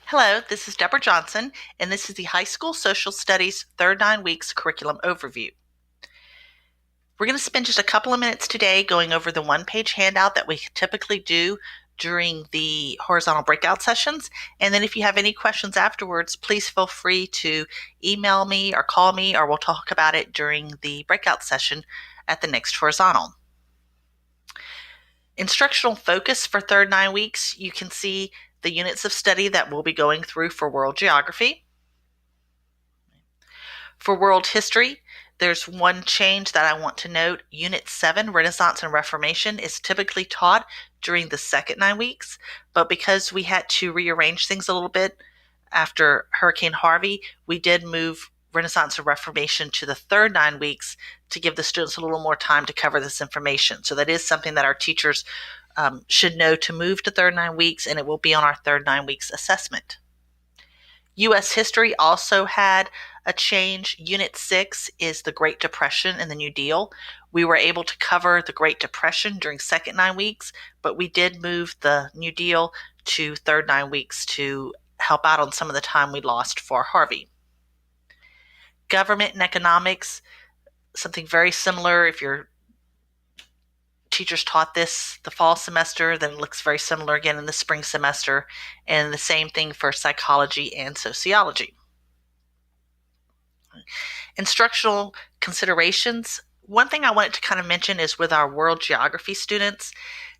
Hello, this is Deborah Johnson, and this is the High School Social Studies Third 9 Weeks Curriculum Overview. We're going to spend just a couple of minutes today going over the one-page handout that we typically do during the horizontal breakout sessions. And then if you have any questions afterwards, please feel free to email me or call me, or we'll talk about it during the breakout session at the next horizontal. Instructional focus for third 9 weeks, you can see the units of study that we'll be going through for world geography. For world history, there's one change that I want to note. Unit 7, Renaissance and Reformation, is typically taught during the second 9 weeks, but because we had to rearrange things a little bit after Hurricane Harvey, we did move Renaissance and Reformation to the third 9 weeks to give the students a little more time to cover this information. So that is something that our teachers should know to move to third 9 weeks, and it will be on our third 9 weeks assessment. U.S. history also had a change. Unit 6 is the Great Depression and the New Deal. We were able to cover the Great Depression during second 9 weeks, but we did move the New Deal to third 9 weeks to help out on some of the time we lost for Harvey. Government and economics, something very similar. If your teachers taught this the fall semester, then it looks very similar again in the spring semester, and the same thing for psychology and sociology. Instructional considerations. One thing I wanted to kind of mention is with our world geography students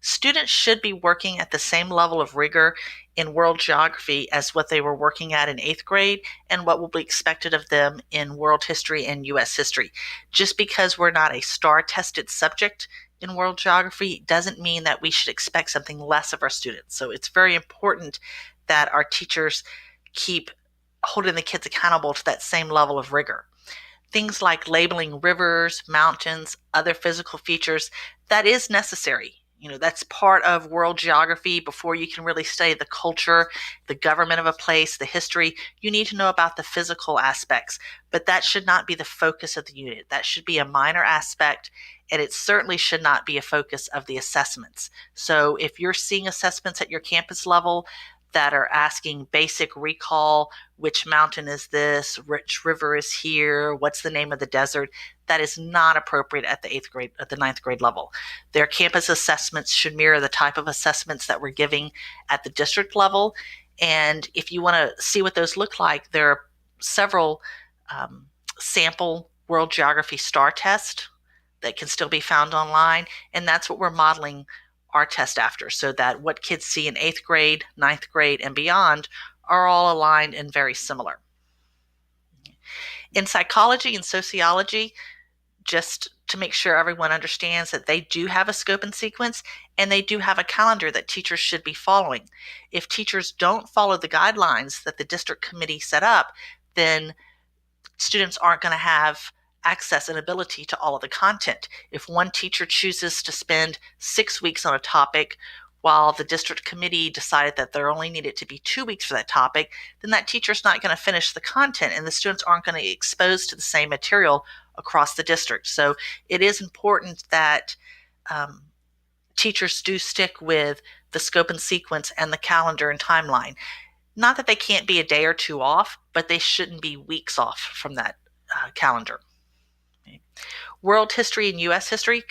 should be working at the same level of rigor in world geography as what they were working at in 8th grade and what will be expected of them in world history and U.S. history. Just because we're not a STAR-tested subject in world geography doesn't mean that we should expect something less of our students. So it's very important that our teachers keep holding the kids accountable to that same level of rigor. Things like labeling rivers, mountains, other physical features, that is necessary. That's part of world geography. Before you can really study the culture, the government of a place, the history, you need to know about the physical aspects. But that should not be the focus of the unit. That should be a minor aspect, and it certainly should not be a focus of the assessments. So if you're seeing assessments at your campus level that are asking basic recall, which mountain is this, which river is here, what's the name of the desert, that is not appropriate at the 9th grade level. Their campus assessments should mirror the type of assessments that we're giving at the district level. And if you want to see what those look like, there are several sample world geography STAR tests that can still be found online, and that's what we're modeling our test after, so that what kids see in 8th grade, 9th grade, and beyond are all aligned and very similar. In psychology and sociology, just to make sure everyone understands that they do have a scope and sequence, and they do have a calendar that teachers should be following. If teachers don't follow the guidelines that the district committee set up, then students aren't going to have access and ability to all of the content. If one teacher chooses to spend 6 weeks on a topic while the district committee decided that there only needed to be 2 weeks for that topic, then that teacher's not going to finish the content, and the students aren't going to be exposed to the same material across the district. So it is important that teachers do stick with the scope and sequence and the calendar and timeline. Not that they can't be a day or two off, but they shouldn't be weeks off from that calendar. World history and U.S. history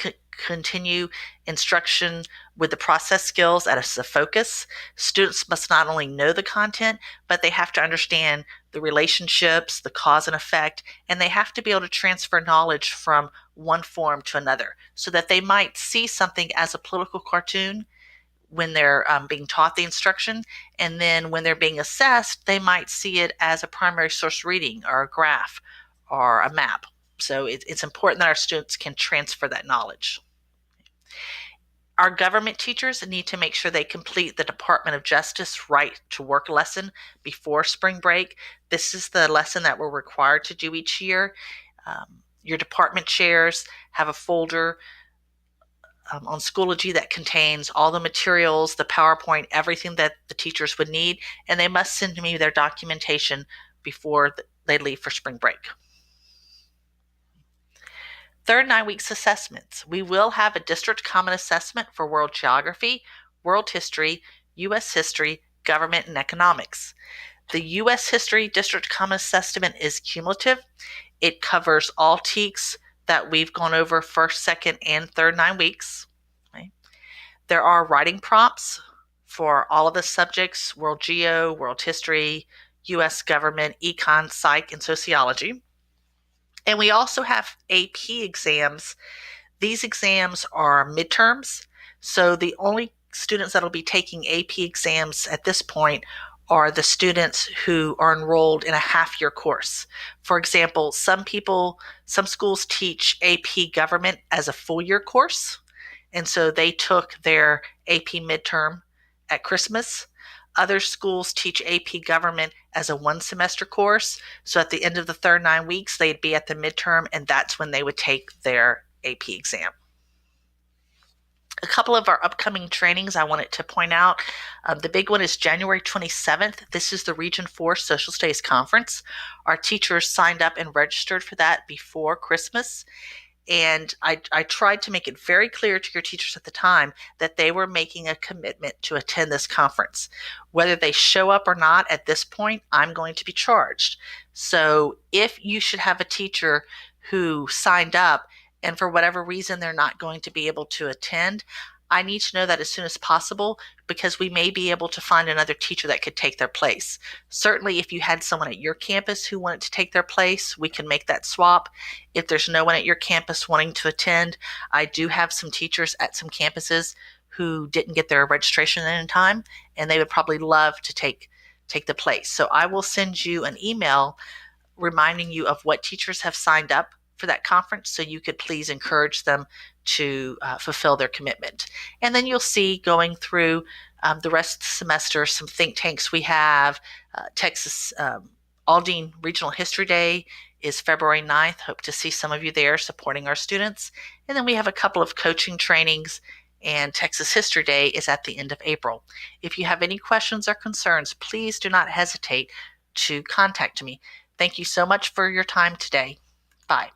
continue instruction with the process skills as a focus. Students must not only know the content, but they have to understand the relationships, the cause and effect, and they have to be able to transfer knowledge from one form to another, so that they might see something as a political cartoon when they're being taught the instruction, and then when they're being assessed, they might see it as a primary source reading or a graph or a map. So it's important that our students can transfer that knowledge. Our government teachers need to make sure they complete the Department of Justice Right to Work lesson before spring break. This is the lesson that we're required to do each year. Your department chairs have a folder on Schoology that contains all the materials, the PowerPoint, everything that the teachers would need, and they must send me their documentation before they leave for spring break. Third 9 weeks assessments. We will have a district common assessment for world geography, world history, U.S. history, government, and economics. The U.S. History District Common Assessment is cumulative. It covers all TEKS that we've gone over first, second, and third 9 weeks. Okay. There are writing prompts for all of the subjects: World Geo, World History, U.S. Government, Econ, Psych, and Sociology. And we also have AP exams. These exams are midterms, so the only students that will be taking AP exams at this point are the students who are enrolled in a half-year course. For example, some schools teach AP Government as a full-year course, and so they took their AP midterm at Christmas. Other schools teach AP Government as a one-semester course, so at the end of the third 9 weeks, they'd be at the midterm, and that's when they would take their AP exam. A couple of our upcoming trainings I wanted to point out. The big one is January 27th. This is the Region 4 Social Studies Conference. Our teachers signed up and registered for that before Christmas. And I tried to make it very clear to your teachers at the time that they were making a commitment to attend this conference. Whether they show up or not at this point, I'm going to be charged. So if you should have a teacher who signed up and for whatever reason they're not going to be able to attend, I need to know that as soon as possible, because we may be able to find another teacher that could take their place. Certainly, if you had someone at your campus who wanted to take their place, we can make that swap. If there's no one at your campus wanting to attend, I do have some teachers at some campuses who didn't get their registration in time, and they would probably love to take the place. So I will send you an email reminding you of what teachers have signed up for that conference, so you could please encourage them to fulfill their commitment. And then you'll see going through the rest of the semester some think tanks we have. Texas Aldine Regional History Day is February 9th. Hope to see some of you there supporting our students. And then we have a couple of coaching trainings, and Texas History Day is at the end of April. If you have any questions or concerns, please do not hesitate to contact me. Thank you so much for your time today. Bye.